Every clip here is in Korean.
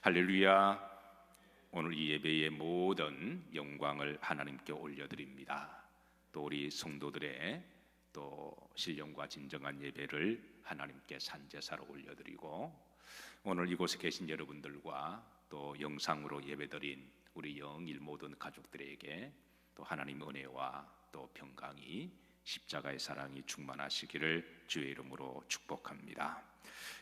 할렐루야. 오늘 이 예배의 모든 영광을 하나님께 올려드립니다. 또 우리 성도들의 또 신령과 진정한 예배를 하나님께 산제사로 올려드리고, 오늘 이곳에 계신 여러분들과 또 영상으로 예배드린 우리 영일 모든 가족들에게 또 하나님 은혜와 또 평강이, 십자가의 사랑이 충만하시기를 주의 이름으로 축복합니다.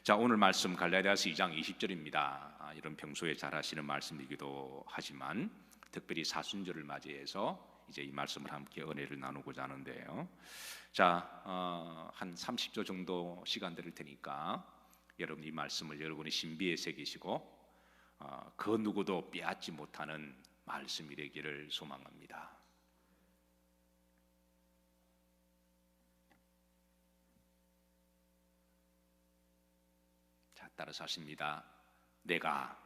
자, 오늘 말씀 갈라디아서 2장 20절입니다. 이런 평소에 잘 하시는 말씀이기도 하지만 특별히 사순절을 맞이해서 이제 이 말씀을 함께 은혜를 나누고자 하는데요. 자, 한 30초 정도 시간 드릴 테니까 여러분 이 말씀을 여러분의 신비에 새기시고 그 누구도 빼앗지 못하는 말씀이 되기를 소망합니다. 자, 따라서 하십니다. 내가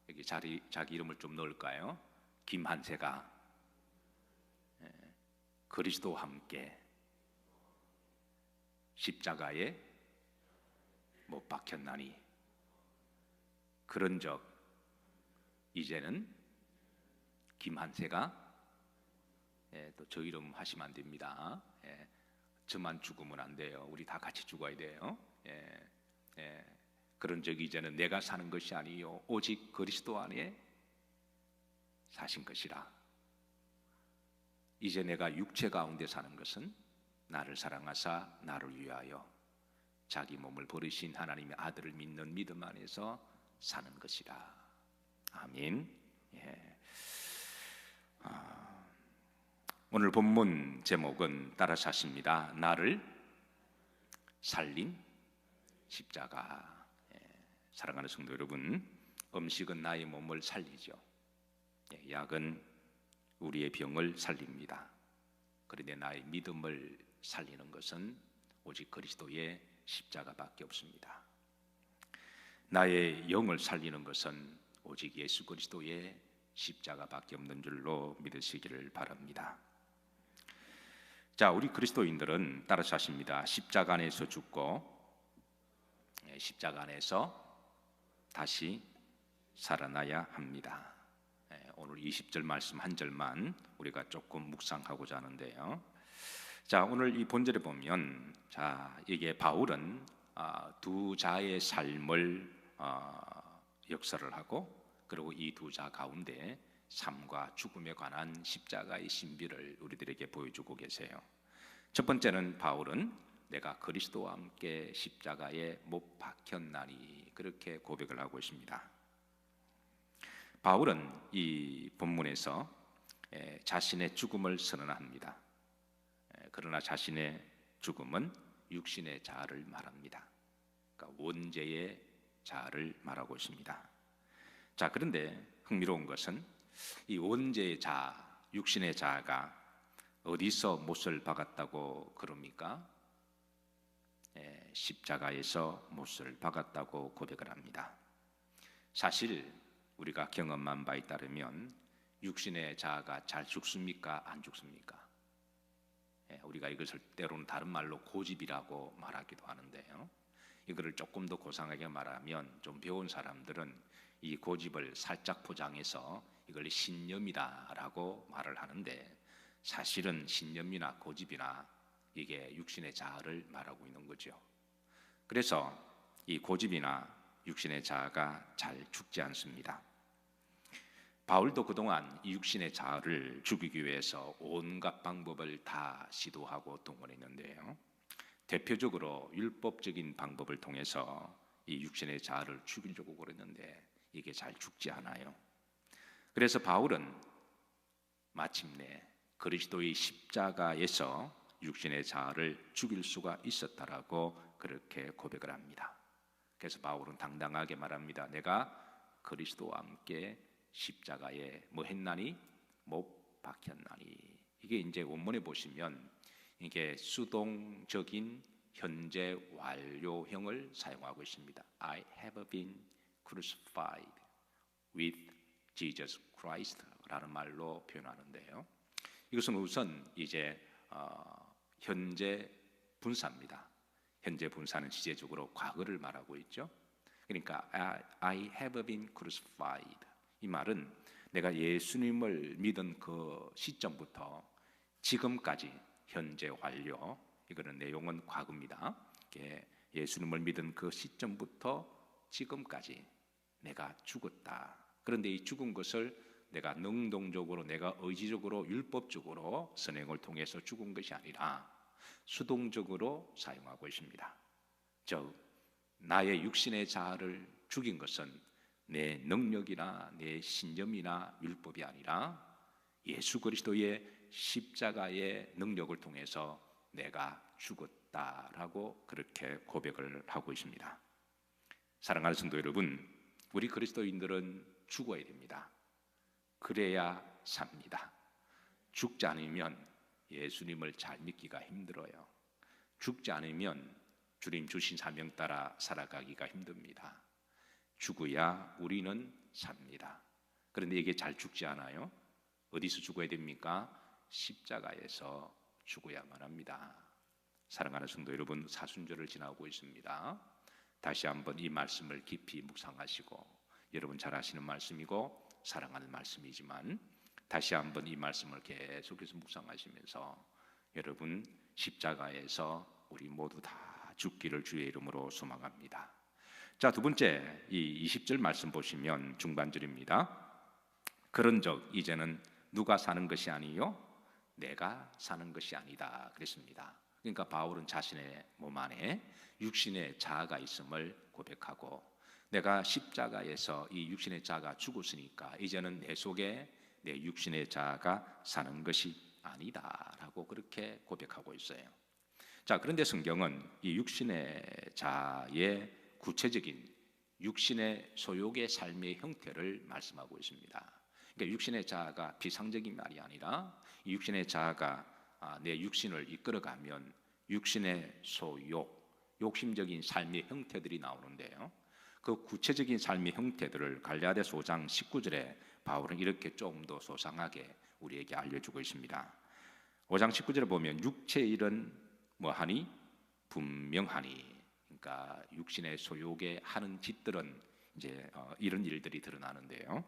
여기 자기 이름을 좀 넣을까요? 김한세가 그리스도와 함께 십자가에 못 박혔나니, 그런즉 이제는 김한세가, 또 저 이름 하시면 안 됩니다. 저만 죽으면 안 돼요. 우리 다 같이 죽어야 돼요. 그런즉 이제는 내가 사는 것이 아니요 오직 그리스도 안에 사신 것이라. 이제 내가 육체 가운데 사는 것은 나를 사랑하사 나를 위하여 자기 몸을 버리신 하나님의 아들을 믿는 믿음 안에서 사는 것이라. 아멘. 오늘 본문 제목은 따라서 하십니다. 나를 살린 십자가. 사랑하는 성도 여러분, 음식은 나의 몸을 살리죠. 약은 우리의 병을 살립니다. 그런데 나의 믿음을 살리는 것은 오직 그리스도의 십자가밖에 없습니다. 나의 영을 살리는 것은 오직 예수 그리스도의 십자가밖에 없는 줄로 믿으시기를 바랍니다. 자, 우리 그리스도인들은 따라서 하십니다. 십자가 안에서 죽고 십자가 안에서 다시 살아나야 합니다. 오늘 20절 말씀 한 절만 우리가 조금 묵상하고자 하는데요. 자, 오늘 이 본절에 보면, 자, 이게 바울은 두 자의 삶을 역사를 하고, 그리고 이 두 자 가운데 삶과 죽음에 관한 십자가의 신비를 우리들에게 보여주고 계세요. 첫 번째는 바울은 내가 그리스도와 함께 십자가에 못 박혔나니, 그렇게 고백을 하고 있습니다. 바울은 이 본문에서 자신의 죽음을 선언합니다. 그러나 자신의 죽음은 육신의 자아를 말합니다. 그러니까 원죄의 자아를 말하고 있습니다. 자, 그런데 흥미로운 것은 이 원죄의 자아, 육신의 자아가 어디서 못을 박았다고 그럽니까? 십자가에서 못을 박았다고 고백을 합니다. 사실 우리가 경험한 바에 따르면 육신의 자아가 잘 죽습니까? 안 죽습니까? 우리가 이것을 때로는 다른 말로 고집이라고 말하기도 하는데요. 이거를 조금 더 고상하게 말하면, 좀 배운 사람들은 이 고집을 살짝 포장해서 이걸 신념이다라고 말을 하는데, 사실은 신념이나 고집이나 이게 육신의 자아를 말하고 있는 거죠. 그래서 이 고집이나 육신의 자아가 잘 죽지 않습니다. 바울도 그동안 이 육신의 자아를 죽이기 위해서 온갖 방법을 다 시도하고 동원했는데요. 대표적으로 율법적인 방법을 통해서 이 육신의 자아를 죽이려고 그랬는데 이게 잘 죽지 않아요. 그래서 바울은 마침내 그리스도의 십자가에서 육신의 자아를 죽일 수가 있었다라고 그렇게 고백을 합니다. 그래서 바울은 당당하게 말합니다. 내가 그리스도와 함께 십자가에 뭐 했나니? 못 박혔나니. 이게 이제 원문에 보시면 이게 수동적인 현재 완료형을 사용하고 있습니다. I have been crucified with Jesus Christ라는 말로 표현하는데요. 이것은 우선 이제 현재 분사입니다. 현재 분사는 지제적으로 과거를 말하고 있죠. 그러니까 I have been crucified. 이 말은 내가 예수님을 믿은 그 시점부터 지금까지 현재 완료. 이거는 내용은 과거입니다. 예수님을 믿은 그 시점부터 지금까지 내가 죽었다. 그런데 이 죽은 것을 내가 능동적으로, 내가 의지적으로, 율법적으로 선행을 통해서 죽은 것이 아니라 수동적으로 사용하고 있습니다. 즉 나의 육신의 자아를 죽인 것은 내 능력이나 내 신념이나 율법이 아니라 예수 그리스도의 십자가의 능력을 통해서 내가 죽었다라고 그렇게 고백을 하고 있습니다. 사랑하는 성도 여러분, 우리 그리스도인들은 죽어야 됩니다. 그래야 삽니다. 죽지 않으면 예수님을 잘 믿기가 힘들어요. 죽지 않으면 주님 주신 사명 따라 살아가기가 힘듭니다. 죽어야 우리는 삽니다. 그런데 이게 잘 죽지 않아요. 어디서 죽어야 됩니까? 십자가에서 죽어야만 합니다. 사랑하는 성도 여러분, 사순절을 지나고 있습니다. 다시 한번 이 말씀을 깊이 묵상하시고, 여러분 잘 아시는 말씀이고 사랑하는 말씀이지만 다시 한번 이 말씀을 계속해서 묵상하시면서 여러분 십자가에서 우리 모두 다 죽기를 주의 이름으로 소망합니다. 자, 두 번째 이 20절 말씀 보시면 중반절입니다. 그런즉 이제는 누가 사는 것이 아니요 내가 사는 것이 아니다 그랬습니다. 그러니까 바울은 자신의 몸 안에 육신의 자아가 있음을 고백하고, 내가 십자가에서 이 육신의 자아가 죽었으니까 이제는 내 속에 내 육신의 자아가 사는 것이 아니다라고 그렇게 고백하고 있어요. 자, 그런데 성경은 이 육신의 자아의 구체적인 육신의 소욕의 삶의 형태를 말씀하고 있습니다. 그러니까 육신의 자아가 비상적인 말이 아니라 이 육신의 자아가 내 육신을 이끌어가면 육신의 소욕, 욕심적인 삶의 형태들이 나오는데요. 그 구체적인 삶의 형태들을 갈라디아서 5장 19절에 바울은 이렇게 좀 더 소상하게 우리에게 알려주고 있습니다. 5장 19절에 보면 육체의 일은 뭐하니? 분명하니. 그러니까 육신의 소욕에 하는 짓들은 이제 이런 일들이 드러나는데요.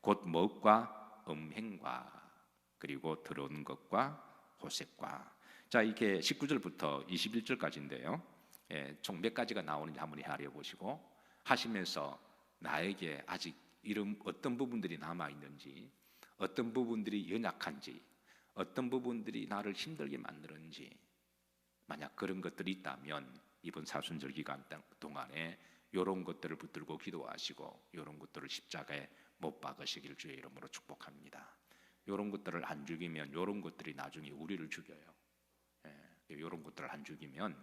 곧 먹과 음행과 그리고 더러운 것과 호색과. 자, 이게 19절부터 21절까지인데요. 총 몇 가지가 나오는지 한번 헤아려 보시고 하시면서 나에게 아직 이런 어떤 부분들이 남아 있는지, 어떤 부분들이 연약한지, 어떤 부분들이 나를 힘들게 만드는지, 만약 그런 것들이 있다면 이번 사순절 기간 동안에 이런 것들을 붙들고 기도하시고 이런 것들을 십자가에 못 박으시길 주의 이름으로 축복합니다. 이런 것들을 안 죽이면 이런 것들이 나중에 우리를 죽여요. 이런 것들을 안 죽이면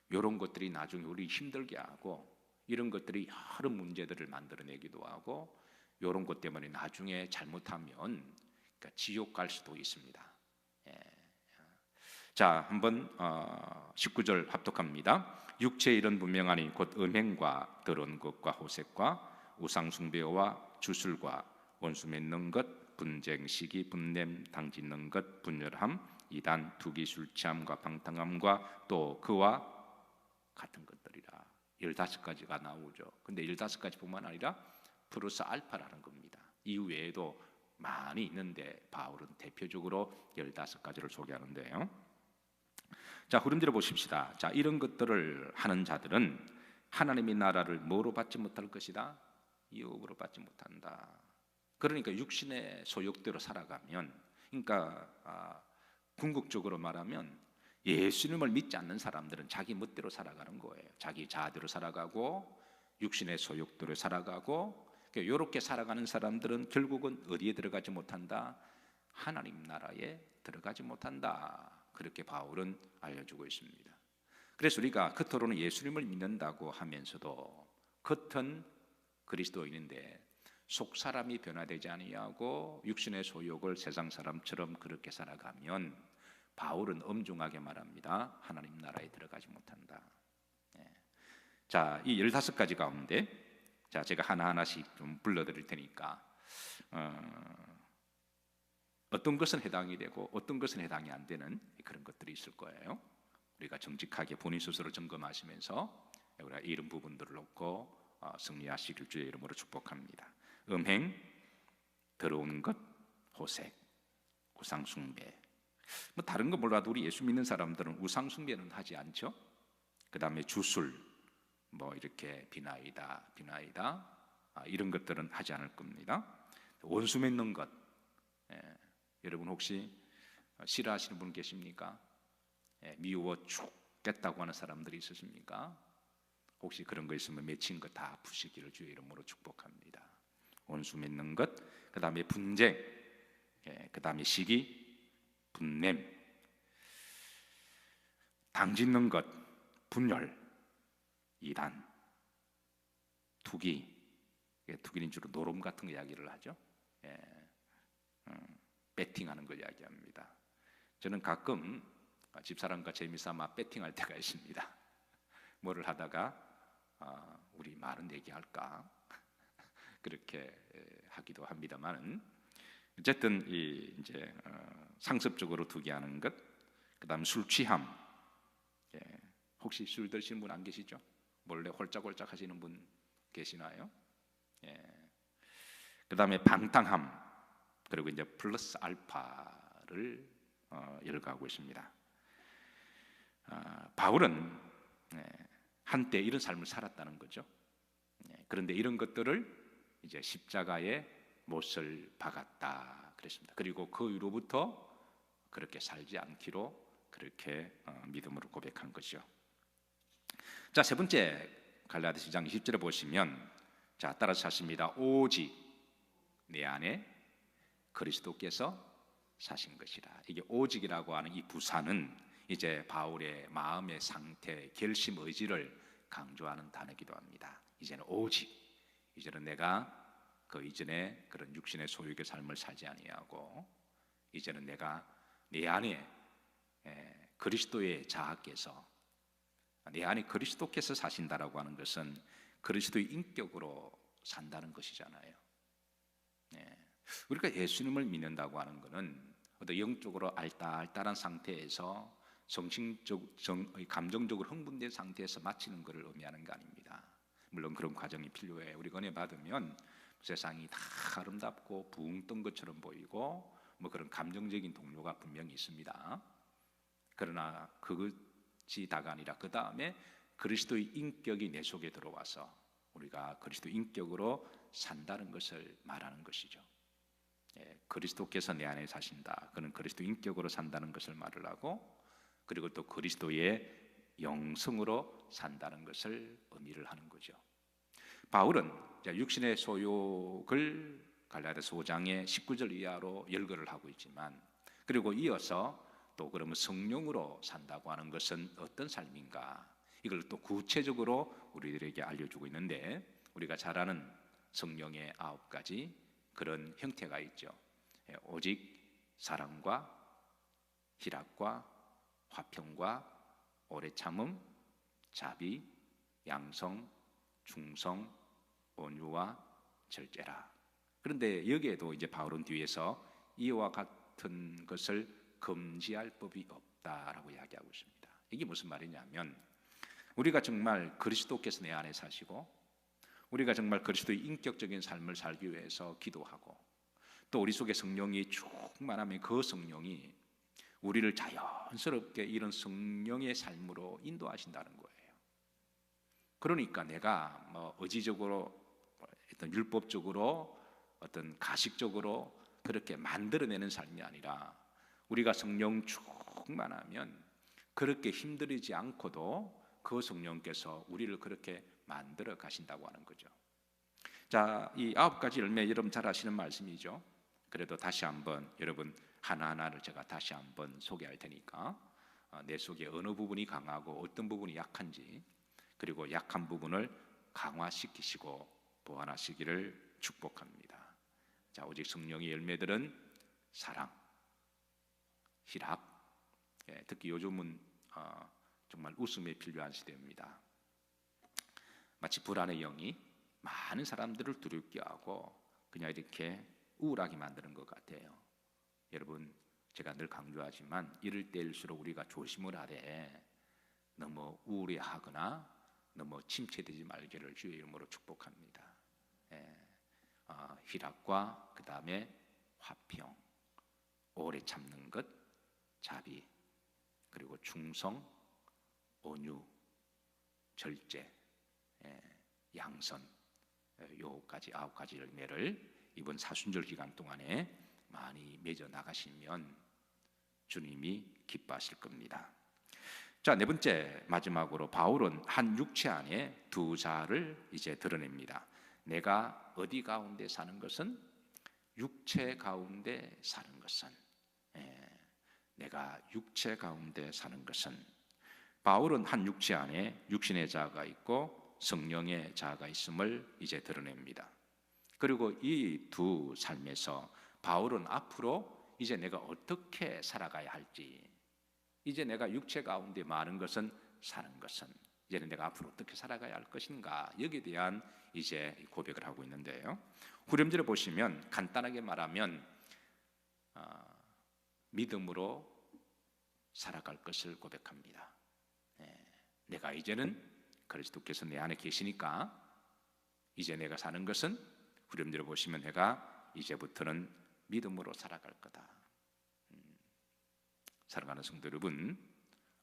이런 것들이 나중에 우리 힘들게 하고, 이런 것들이 여러 문제들을 만들어내기도 하고, 이런 것 때문에 나중에 잘못하면 그러니까 지옥 갈 수도 있습니다. 자, 한번 19절 합독합니다. 육체의 일은 분명하니 곧 음행과 더러운 것과 호색과 우상숭배와 주술과 원수 맺는 것, 분쟁, 시기, 분냄, 당짓는 것, 분열함, 이단, 투기, 술 취함과 방탕함과 또 그와 같은 것들이라. 15가지가 나오죠. 근데 15가지뿐만 아니라 플러스 알파라는 겁니다. 이외에도 많이 있는데 바울은 대표적으로 15가지를 소개하는데요. 자, 흐름대로 보십시다. 자, 이런 것들을 하는 자들은 하나님의 나라를 뭐로 받지 못할 것이다? 유업으로 받지 못한다. 그러니까 육신의 소욕대로 살아가면, 그러니까 궁극적으로 말하면 예수님을 믿지 않는 사람들은 자기 멋대로 살아가는 거예요. 자기 자아대로 살아가고 육신의 소욕대로 살아가고, 이렇게 살아가는 사람들은 결국은 어디에 들어가지 못한다? 하나님 나라에 들어가지 못한다. 그렇게 바울은 알려주고 있습니다. 그래서 우리가 겉으로는 예수님을 믿는다고 하면서도 겉은 그리스도인인데 속 사람이 변화되지 아니하고 육신의 소욕을 세상 사람처럼 그렇게 살아가면 바울은 엄중하게 말합니다. 하나님 나라에 들어가지 못한다. 자, 이 15가지 가운데 자, 제가 하나하나씩 좀 불러드릴 테니까 어떤 것은 해당이 되고 어떤 것은 해당이 안 되는 그런 것들이 있을 거예요. 우리가 정직하게 본인 스스로 점검하시면서 우리가 이런 부분들을 놓고 승리하시길 주의 이름으로 축복합니다. 음행, 더러운 것, 호색, 우상숭배. 뭐 다른 거 몰라도 우리 예수 믿는 사람들은 우상숭배는 하지 않죠. 그 다음에 주술, 뭐 이렇게 비나이다 이런 것들은 하지 않을 겁니다. 원수 맺는 것, 여러분 혹시 싫어하시는 분 계십니까? 미워 죽겠다고 하는 사람들이 있으십니까? 혹시 그런 거 있으면 맺힌 것 다 푸시기를 주의 이름으로 축복합니다. 원수 맺는 것, 그 다음에 분쟁, 그 다음에 시기, 분냄, 당짓는 것, 분열, 이단, 투기. 투기는 주로 노름 같은 거 이야기를 하죠. 배팅하는 걸 이야기합니다. 저는 가끔 집사람과 재미삼아 배팅할 때가 있습니다. 뭐를 하다가 우리 말은 얘기할까 그렇게 하기도 합니다만, 어쨌든 이제 상습적으로 투기하는 것, 그다음 술 취함. 혹시 술 드시는 분 안 계시죠? 몰래 홀짝홀짝 하시는 분 계시나요? 그다음에 방탕함, 그리고 이제 플러스 알파를 열거하고 있습니다. 바울은 한때 이런 삶을 살았다는 거죠. 그런데 이런 것들을 이제 십자가에 못을 박았다 그랬습니다. 그리고 그 이후로부터 그렇게 살지 않기로 그렇게 믿음으로 고백한 것이죠. 자, 세 번째 갈라디아서 2장 20절에 보시면, 자, 따라서 하십니다. 오직 내 안에 그리스도께서 사신 것이라. 이게 오직이라고 하는 이 부사는 이제 바울의 마음의 상태, 결심, 의지를 강조하는 단어이기도 합니다. 이제는 오직, 이제는 내가 그 이전에 그런 육신의 소유의 삶을 살지 아니하고, 이제는 내가 내 안에 그리스도의 자아께서, 내 안에 그리스도께서 사신다라고 하는 것은 그리스도의 인격으로 산다는 것이잖아요. 우리가 예수님을 믿는다고 하는 것은 어떤 영적으로 알딸딸한 상태에서 감정적으로 흥분된 상태에서 마치는 것을 의미하는 거 아닙니다. 물론 그런 과정이 필요해. 우리가 은혜 받으면 세상이 다 아름답고 붕 뜬 것처럼 보이고 뭐 그런 감정적인 동료가 분명히 있습니다. 그러나 그것이 다가 아니라 그 다음에 그리스도의 인격이 내 속에 들어와서 우리가 그리스도 인격으로 산다는 것을 말하는 것이죠. 그리스도께서 내 안에 사신다. 그는 그리스도 인격으로 산다는 것을 말을 하고, 그리고 또 그리스도의 영성으로 산다는 것을 의미를 하는 거죠. 바울은 육신의 소욕을 갈라디아서 5장의 19절 이하로 열거를 하고 있지만, 그리고 이어서 또 그러면 성령으로 산다고 하는 것은 어떤 삶인가, 이걸 또 구체적으로 우리들에게 알려주고 있는데, 우리가 잘 아는 성령의 9가지 그런 형태가 있죠. 오직, 사랑과 희락과 화평과 오래 참음, 자비, 양성, 충성, 온유와 절제라. 그런데 여기에도 이제 바울은 뒤에서 이와 같은 것을 금지할 법이 없다라고 이야기하고 있습니다. 이게 무슨 말이냐면, 우리가 정말 그리스도께서 내 안에 사시고, 우리가 정말 그리스도의 인격적인 삶을 살기 위해서 기도하고, 또 우리 속에 성령이 충만하면 그 성령이 우리를 자연스럽게 이런 성령의 삶으로 인도하신다는 거예요. 그러니까 내가 뭐 의지적으로, 어떤 율법적으로, 어떤 가식적으로 그렇게 만들어내는 삶이 아니라, 우리가 성령 충만하면 그렇게 힘들이지 않고도 그 성령께서 우리를 그렇게 만들어 가신다고 하는 거죠. 자, 이 9가지 열매 여러분 잘 아시는 말씀이죠. 그래도 다시 한번 여러분 하나하나를 제가 다시 한번 소개할 테니까 내 속에 어느 부분이 강하고 어떤 부분이 약한지, 그리고 약한 부분을 강화시키시고 보완하시기를 축복합니다. 자, 오직 성령의 열매들은 사랑, 희락, 특히 요즘은 정말 웃음이 필요한 시대입니다. 마치 불안의 영이 많은 사람들을 두렵게 하고 그냥 이렇게 우울하게 만드는 것 같아요. 여러분, 제가 늘 강조하지만 이럴 때일수록 우리가 조심을 하되 너무 우울해하거나 너무 침체되지 말기를 주의 이름으로 축복합니다. 희락과 그 다음에 화평, 오래 참는 것, 자비, 그리고 충성, 온유, 절제, 양선, 요까지 9가지 열매를 이번 사순절 기간 동안에 많이 맺어 나가시면 주님이 기뻐하실 겁니다. 자, 네 번째, 마지막으로 바울은 한 육체 안에 두 자를 이제 드러냅니다. 내가 어디 가운데 사는 것은, 육체 가운데 사는 것은, 내가 육체 가운데 사는 것은, 바울은 한 육체 안에 육신의 자아가 있고 성령의 자아가 있음을 이제 드러냅니다. 그리고 이 두 삶에서 바울은 앞으로 이제 내가 어떻게 살아가야 할지, 이제 내가 육체 가운데 많은 것은, 사는 것은, 이제는 내가 앞으로 어떻게 살아가야 할 것인가, 여기에 대한 이제 고백을 하고 있는데요. 후렴절에 보시면 간단하게 말하면 믿음으로 살아갈 것을 고백합니다. 내가 이제는 그리스도께서 내 안에 계시니까 이제 내가 사는 것은, 후렴절에 보시면 내가 이제부터는 믿음으로 살아갈 거다. 사랑하는 성도 여러분,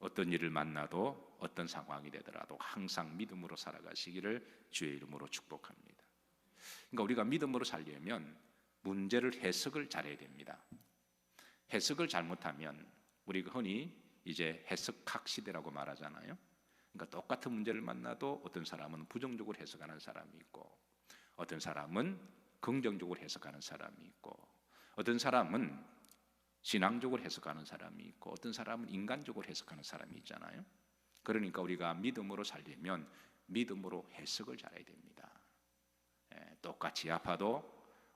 어떤 일을 만나도 어떤 상황이 되더라도 항상 믿음으로 살아가시기를 주의 이름으로 축복합니다. 그러니까 우리가 믿음으로 살려면 문제를 해석을 잘해야 됩니다. 해석을 잘못하면 우리가 흔히 이제 해석학 시대라고 말하잖아요. 그러니까 똑같은 문제를 만나도 어떤 사람은 부정적으로 해석하는 사람이 있고, 어떤 사람은 긍정적으로 해석하는 사람이 있고, 어떤 사람은 신앙적으로 해석하는 사람이 있고, 어떤 사람은 인간적으로 해석하는 사람이 있잖아요. 그러니까 우리가 믿음으로 살려면 믿음으로 해석을 잘해야 됩니다. 똑같이 아파도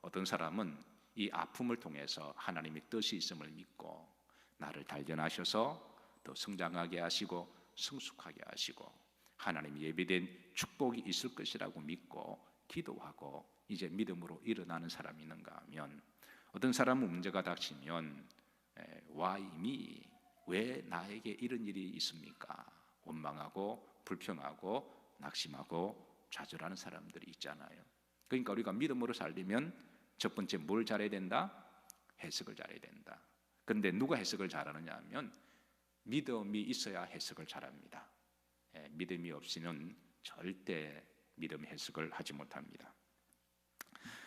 어떤 사람은 이 아픔을 통해서 하나님의 뜻이 있음을 믿고 나를 단련하셔서 더 성장하게 하시고 성숙하게 하시고 하나님이 예비된 축복이 있을 것이라고 믿고 기도하고 이제 믿음으로 일어나는 사람이 있는가 하면, 어떤 사람은 문제가 닥치면 Why me? 왜 나에게 이런 일이 있습니까? 원망하고 불평하고 낙심하고 좌절하는 사람들이 있잖아요. 그러니까 우리가 믿음으로 살려면 첫 번째 뭘 잘해야 된다? 해석을 잘해야 된다. 그런데 누가 해석을 잘하느냐 하면 믿음이 있어야 해석을 잘합니다. 믿음이 없이는 절대 믿음 해석을 하지 못합니다.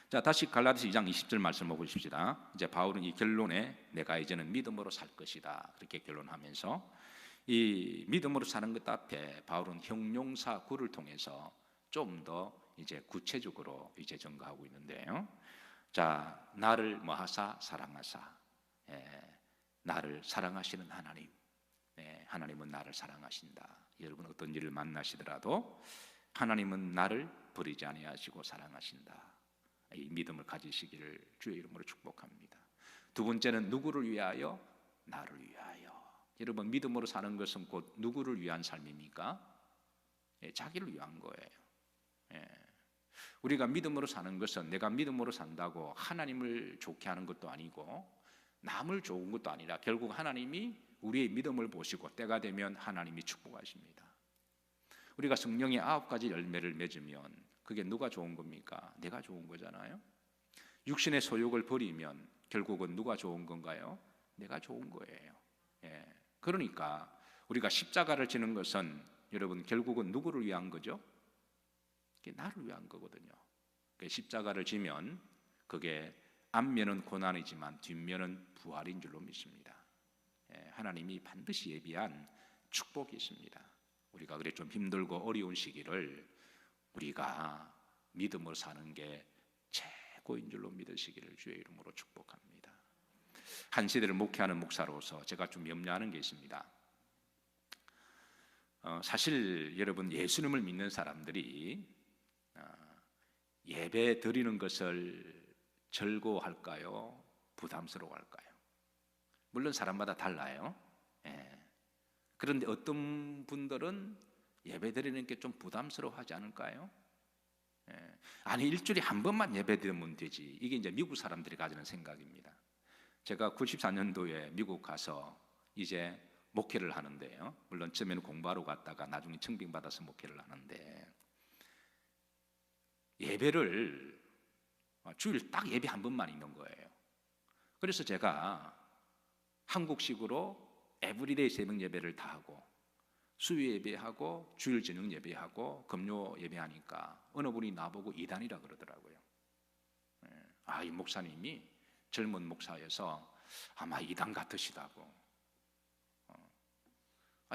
자, 다시 갈라디아서 2장 20절 말씀을 보십시다. 이제 바울은 이 결론에 내가 이제는 믿음으로 살 것이다, 그렇게 결론하면서 이 믿음으로 사는 것 앞에 바울은 형용사 구를 통해서 좀 더 이제 구체적으로 이제 전가하고 있는데요. 자, 나를 뭐하사? 사랑하사. 나를 사랑하시는 하나님. 하나님은 나를 사랑하신다. 여러분 어떤 일을 만나시더라도 하나님은 나를 버리지 아니하시고 사랑하신다. 이 믿음을 가지시기를 주의 이름으로 축복합니다. 두 번째는 누구를 위하여? 나를 위하여. 여러분 믿음으로 사는 것은 곧 누구를 위한 삶입니까? 자기를 위한 거예요. 우리가 믿음으로 사는 것은 내가 믿음으로 산다고 하나님을 좋게 하는 것도 아니고 남을 좋은 것도 아니라 결국 하나님이 우리의 믿음을 보시고 때가 되면 하나님이 축복하십니다. 우리가 성령의 9가지 열매를 맺으면 그게 누가 좋은 겁니까? 내가 좋은 거잖아요. 육신의 소욕을 버리면 결국은 누가 좋은 건가요? 내가 좋은 거예요. 그러니까 우리가 십자가를 지는 것은 여러분 결국은 누구를 위한 거죠? 그게 나를 위한 거거든요. 십자가를 지면 그게 앞면은 고난이지만 뒷면은 부활인 줄로 믿습니다. 하나님이 반드시 예비한 축복이 있습니다. 우리가 그래 좀 힘들고 어려운 시기를 우리가 믿음으로 사는 게 최고인 줄로 믿으시기를 주의 이름으로 축복합니다. 한 시대를 목회하는 목사로서 제가 좀 염려하는 게 있습니다. 사실 여러분 예수님을 믿는 사람들이 예배 드리는 것을 즐거워할까요? 부담스러워할까요? 물론 사람마다 달라요. 그런데 어떤 분들은 예배 드리는 게 좀 부담스러워하지 않을까요? 아니 일주일에 한 번만 예배 드리면 되지. 이게 이제 미국 사람들이 가지는 생각입니다. 제가 94년도에 미국 가서 이제 목회를 하는데요. 물론 처음에는 공부하러 갔다가 나중에 청빙받아서 목회를 하는데 예배를 주일 딱 예배 한 번만 있는 거예요. 그래서 제가 한국식으로 에브리데이 새벽 예배를 다 하고 수요 예배하고 주일 저녁 예배하고 금요 예배하니까 어느 분이 나보고 이단이라 그러더라고요. 이 목사님이 젊은 목사여서 아마 이단 같으시다고.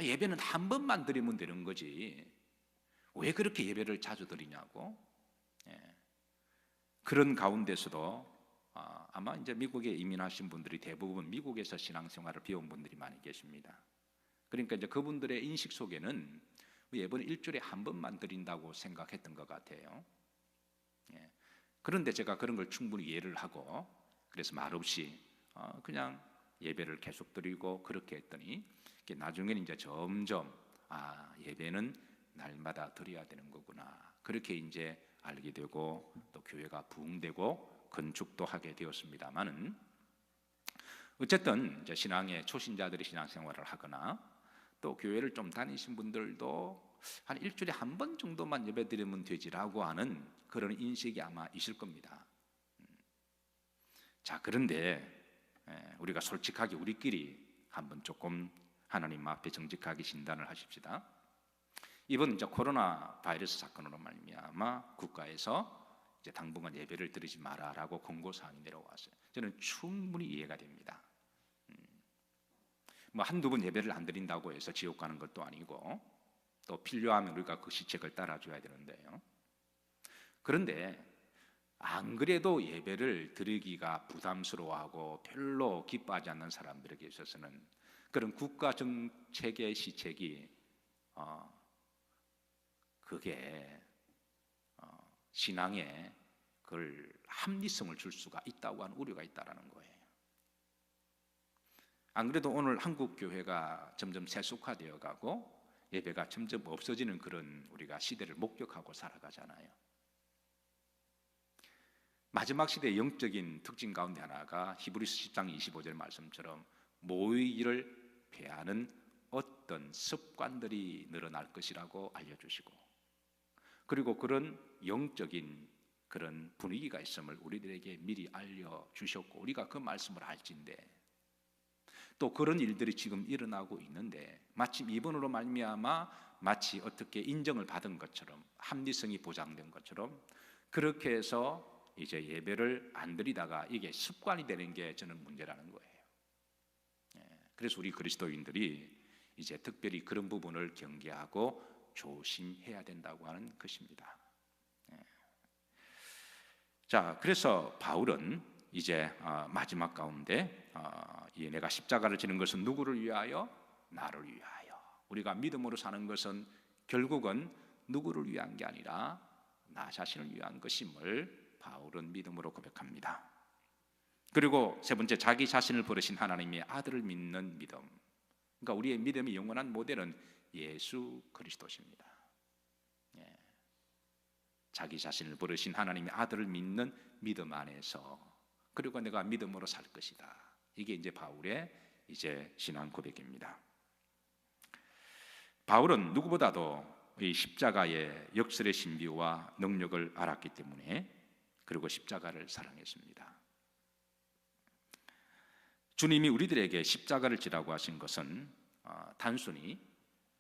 예배는 한 번만 드리면 되는 거지 왜 그렇게 예배를 자주 드리냐고. 그런 가운데서도 아마 이제 미국에 이민하신 분들이 대부분 미국에서 신앙생활을 배운 분들이 많이 계십니다. 그러니까 이제 그분들의 인식 속에는 예배는 일주일에 한 번만 드린다고 생각했던 것 같아요. 그런데 제가 그런 걸 충분히 이해를 하고 그래서 말없이 그냥 예배를 계속 드리고 그렇게 했더니 나중에는 이제 점점 예배는 날마다 드려야 되는 거구나 그렇게 이제 알게 되고 또 교회가 부흥되고 건축도 하게 되었습니다만은 어쨌든 이제 신앙의 초신자들이 신앙생활을 하거나 또 교회를 좀 다니신 분들도 한 일주일에 한 번 정도만 예배드리면 되지라고 하는 그런 인식이 아마 있을 겁니다. 자, 그런데 우리가 솔직하게 우리끼리 한번 조금 하나님 앞에 정직하게 진단을 하십시다. 이번 이제 코로나 바이러스 사건으로 말미암아 국가에서 이제 당분간 예배를 드리지 마라라고 권고 사항이 내려왔어요. 저는 충분히 이해가 됩니다. 뭐 한두 번 예배를 안 드린다고 해서 지옥 가는 것도 아니고 또 필요하면 우리가 그 시책을 따라줘야 되는데요. 그런데 안 그래도 예배를 드리기가 부담스러워하고 별로 기뻐하지 않는 사람들에게 있어서는 그런 국가 정책의 시책이 그게 신앙에 그걸 합리성을 줄 수가 있다고 하는 우려가 있다라는 거예요. 안 그래도 오늘 한국 교회가 점점 세속화되어 가고 예배가 점점 없어지는 그런 우리가 시대를 목격하고 살아가잖아요. 마지막 시대의 영적인 특징 가운데 하나가 히브리서 10장 25절 말씀처럼 모이기를 패하는 어떤 습관들이 늘어날 것이라고 알려주시고 그리고 그런 영적인 그런 분위기가 있음을 우리들에게 미리 알려주셨고 우리가 그 말씀을 알진데 또 그런 일들이 지금 일어나고 있는데 마침 이번으로 말미암아 마치 어떻게 인정을 받은 것처럼 합리성이 보장된 것처럼 그렇게 해서 이제 예배를 안 드리다가 이게 습관이 되는 게 저는 문제라는 거예요. 그래서 우리 그리스도인들이 이제 특별히 그런 부분을 경계하고 조심해야 된다고 하는 것입니다. 자, 그래서 바울은 이제 마지막 가운데 내가 십자가를 지는 것은 누구를 위하여? 나를 위하여. 우리가 믿음으로 사는 것은 결국은 누구를 위한 게 아니라 나 자신을 위한 것임을 바울은 믿음으로 고백합니다. 그리고 세 번째, 자기 자신을 버리신 하나님의 아들을 믿는 믿음. 그러니까 우리의 믿음의 영원한 모델은 예수 그리스도십니다. 자기 자신을 버리신 하나님의 아들을 믿는 믿음 안에서 그리고 내가 믿음으로 살 것이다. 이게 이제 바울의 이제 신앙 고백입니다. 바울은 누구보다도 이 십자가의 역설의 신비와 능력을 알았기 때문에 그리고 십자가를 사랑했습니다. 주님이 우리들에게 십자가를 지라고 하신 것은 단순히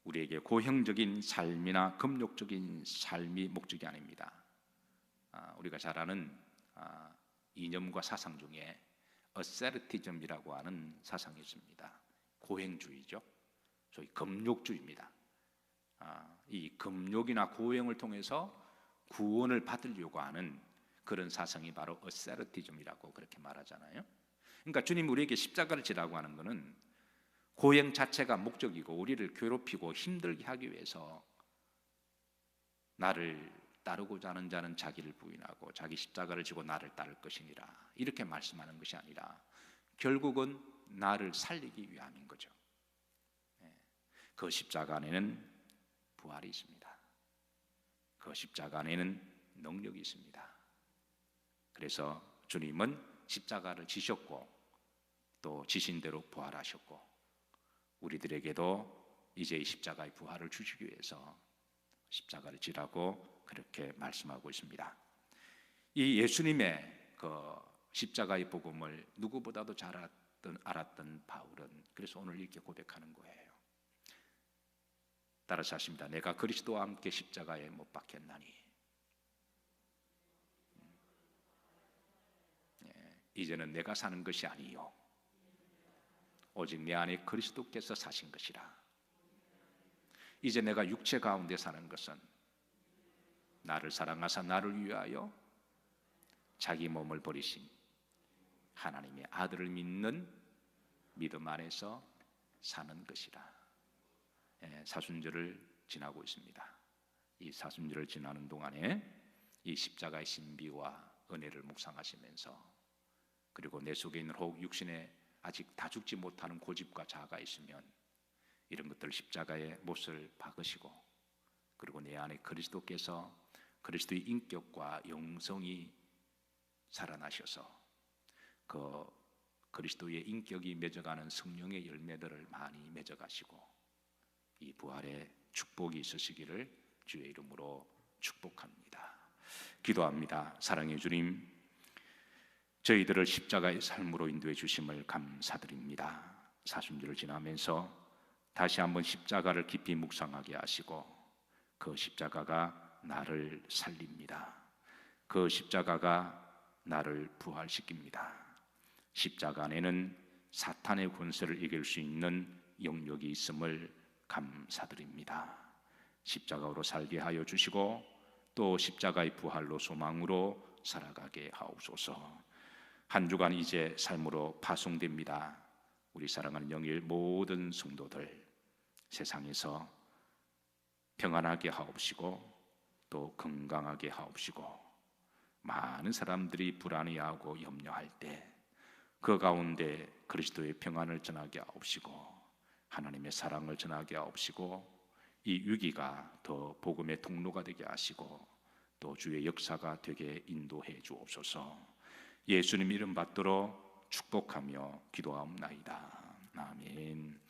우리에게 고형적인 삶이나 금욕적인 삶이 목적이 아닙니다. 우리가 잘 아는 이념과 사상 중에 어세르티즘이라고 하는 사상이 있습니다. 고행주의죠. 소위 금욕주의입니다. 이 금욕이나 고행을 통해서 구원을 받으려고 하는 그런 사상이 바로 어세르티즘이라고 그렇게 말하잖아요. 그러니까 주님 우리에게 십자가를 지라고 하는 것은 고행 자체가 목적이고 우리를 괴롭히고 힘들게 하기 위해서 나를 따르고자 하는 자는 자기를 부인하고 자기 십자가를 지고 나를 따를 것이니라 이렇게 말씀하는 것이 아니라 결국은 나를 살리기 위함인 거죠. 그 십자가 안에는 부활이 있습니다. 그 십자가 안에는 능력이 있습니다. 그래서 주님은 십자가를 지셨고 또 지신 대로 부활하셨고 우리들에게도 이제 이 십자가의 부활을 주시기 위해서 십자가를 지라고 그렇게 말씀하고 있습니다. 이 예수님의 그 십자가의 복음을 누구보다도 잘 알았던 바울은 그래서 오늘 이렇게 고백하는 거예요. 따라서 하십니다. 내가 그리스도와 함께 십자가에 못 박혔나니 이제는 내가 사는 것이 아니요 오직 내 안에 그리스도께서 사신 것이라. 이제 내가 육체 가운데 사는 것은 나를 사랑하사 나를 위하여 자기 몸을 버리신 하나님의 아들을 믿는 믿음 안에서 사는 것이라. 사순절을 지나고 있습니다. 이 사순절을 지나는 동안에 이 십자가의 신비와 은혜를 묵상하시면서, 그리고 내 속에 있는 혹 육신에 아직 다 죽지 못하는 고집과 자아가 있으면 이런 것들 십자가의 못을 박으시고, 그리고 내 안에 그리스도께서 그리스도의 인격과 영성이 살아나셔서 그 그리스도의 인격이 맺어가는 성령의 열매들을 많이 맺어가시고 이 부활의 축복이 있으시기를 주의 이름으로 축복합니다. 기도합니다. 사랑의 주님, 저희들을 십자가의 삶으로 인도해 주심을 감사드립니다. 사순절을 지나면서 다시 한번 십자가를 깊이 묵상하게 하시고 그 십자가가 나를 살립니다. 그 십자가가 나를 부활시킵니다. 십자가 안에는 사탄의 권세를 이길 수 있는 영역이 있음을 감사드립니다. 십자가로 살게 하여 주시고 또 십자가의 부활로 소망으로 살아가게 하옵소서. 한 주간 이제 삶으로 파송됩니다. 우리 사랑하는 영일 모든 성도들 세상에서 평안하게 하옵시고 또 건강하게 하옵시고, 많은 사람들이 불안해하고 염려할 때 그 가운데 그리스도의 평안을 전하게 하옵시고 하나님의 사랑을 전하게 하옵시고 이 위기가 더 복음의 통로가 되게 하시고 또 주의 역사가 되게 인도해 주옵소서. 예수님 이름 받들어 축복하며 기도하옵나이다. 아멘.